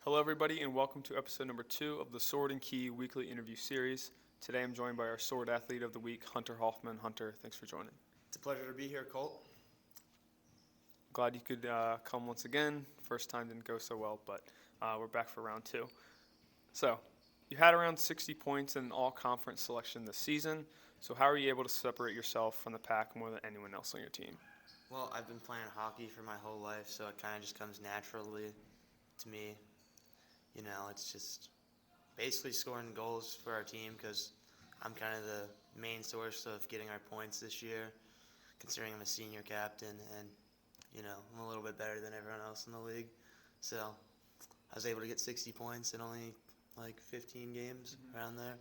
Hello, everybody, and welcome to episode number 2 of the Sword and Key weekly interview series. Today I'm joined by our Sword Athlete of the Week, Hunter Hoffman. Hunter, thanks for joining. It's a pleasure to be here, Colt. Glad you could come once again. First time didn't go so well, but we're back for round 2. So, you had around 60 points in an all-conference selection this season. So how are you able to separate yourself from the pack more than anyone else on your team? Well, I've been playing hockey for my whole life, so it kind of just comes naturally to me. You know, it's just basically scoring goals for our team because I'm kind of the main source of getting our points this year, considering I'm a senior captain and, I'm a little bit better than everyone else in the league. So I was able to get 60 points in only like 15 games around there.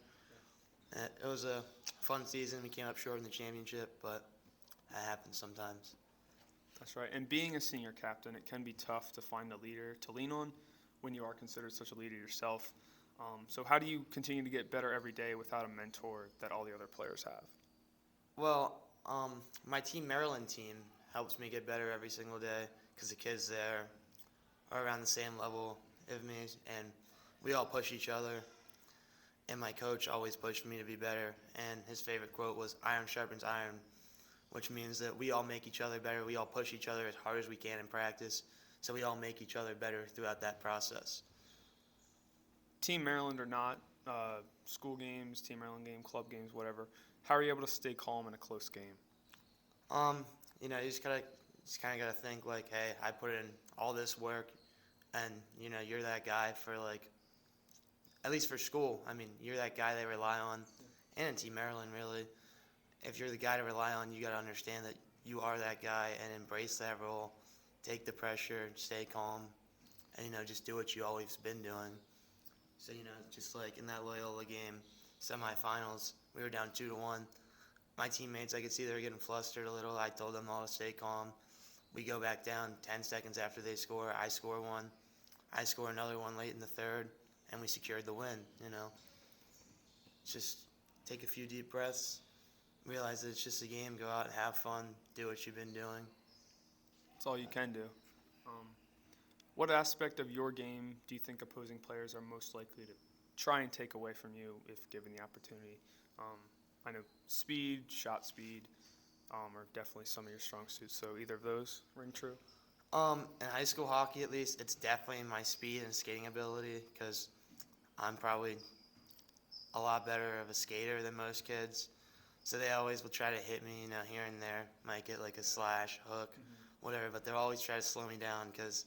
And it was a fun season. We came up short in the championship, but that happens sometimes. That's right. And being a senior captain, it can be tough to find a leader to lean on when you are considered such a leader yourself. So how do you continue to get better every day without a mentor that all the other players have? Well, my Team Maryland team helps me get better every single day because the kids there are around the same level of me, and we all push each other. And my coach always pushed me to be better, and his favorite quote was, "Iron sharpens iron," which means that we all make each other better. We all push each other as hard as we can in practice, so we all make each other better throughout that process. Team Maryland or not, school games, Team Maryland game, club games, whatever, how are you able to stay calm in a close game? You just kind of gotta think like, hey, I put in all this work, and you're that guy for like, at least for school. I mean, you're that guy they rely on, and in Team Maryland, really. If you're the guy to rely on, you gotta understand that you are that guy and embrace that role. Take the pressure, stay calm, and just do what you always been doing. So just like in that Loyola game, semifinals, we were down 2-1. My teammates, I could see they were getting flustered a little. I told them all to stay calm. We go back down 10 seconds after they score. I score one. I score another one late in the third, and we secured the win. Just take a few deep breaths, realize that it's just a game. Go out, have fun, do what you've been doing. That's all you can do. What aspect of your game do you think opposing players are most likely to try and take away from you if given the opportunity? I know speed, shot speed, are definitely some of your strong suits. So either of those ring true? In high school hockey, at least, it's definitely my speed and skating ability because I'm probably a lot better of a skater than most kids. So they always will try to hit me, here and there. Might get like a slash, hook, whatever, but they'll always try to slow me down because,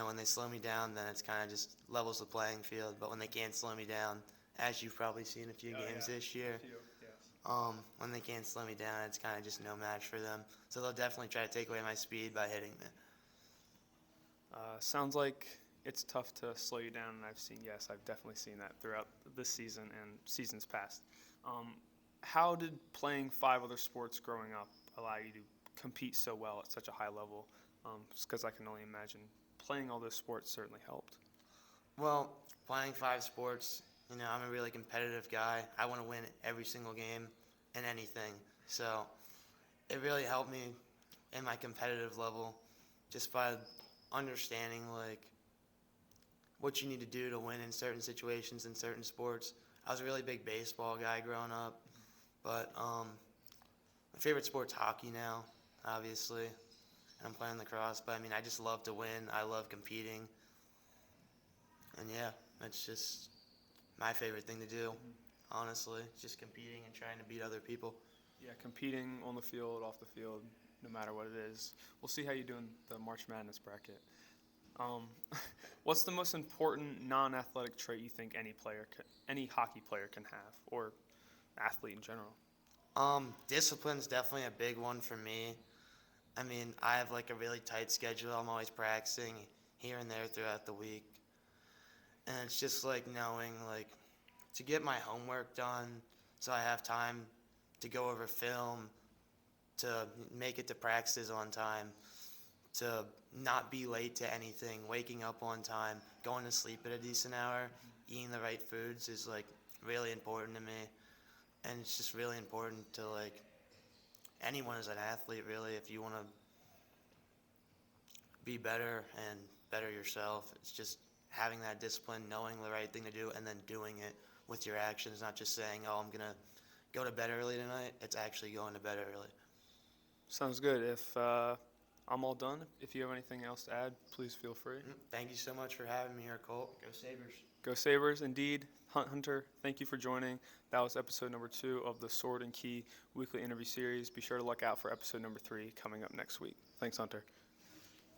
when they slow me down, then it's kind of just levels the playing field. But when they can't slow me down, as you've probably seen a few games this year, when they can't slow me down, it's kind of just no match for them. So they'll definitely try to take away my speed by hitting me. Sounds like it's tough to slow you down, and I've definitely seen that throughout this season and seasons past. How did playing 5 other sports growing up allow you to compete so well at such a high level? Because I can only imagine playing all those sports certainly helped. Well, playing 5 sports, I'm a really competitive guy. I want to win every single game in anything. So it really helped me in my competitive level just by understanding like what you need to do to win in certain situations in certain sports. I was a really big baseball guy growing up, but my favorite sport's hockey now, obviously. And I'm playing lacrosse, but I just love to win. I love competing. And yeah, that's just my favorite thing to do, honestly. Just competing and trying to beat other people. Yeah, competing on the field, off the field, no matter what it is. We'll see how you do in the March Madness bracket. What's the most important non-athletic trait you think any hockey player can have, or athlete in general? Discipline's definitely a big one for me. I have like a really tight schedule. I'm always practicing here and there throughout the week. And it's just like knowing like to get my homework done so I have time to go over film, to make it to practices on time, to not be late to anything, waking up on time, going to sleep at a decent hour, eating the right foods is like really important to me. And it's just really important to like anyone as an athlete, really, if you want to be better and better yourself, it's just having that discipline, knowing the right thing to do, and then doing it with your actions, not just saying, oh, I'm going to go to bed early tonight. It's actually going to bed early. Sounds good. If I'm all done, if you have anything else to add, please feel free. Thank you so much for having me here, Colt. Go Sabres. Go Sabres, indeed. Hunter, thank you for joining. That was episode number 2 of the Sword and Key weekly interview series. Be sure to look out for episode number 3 coming up next week. Thanks, Hunter.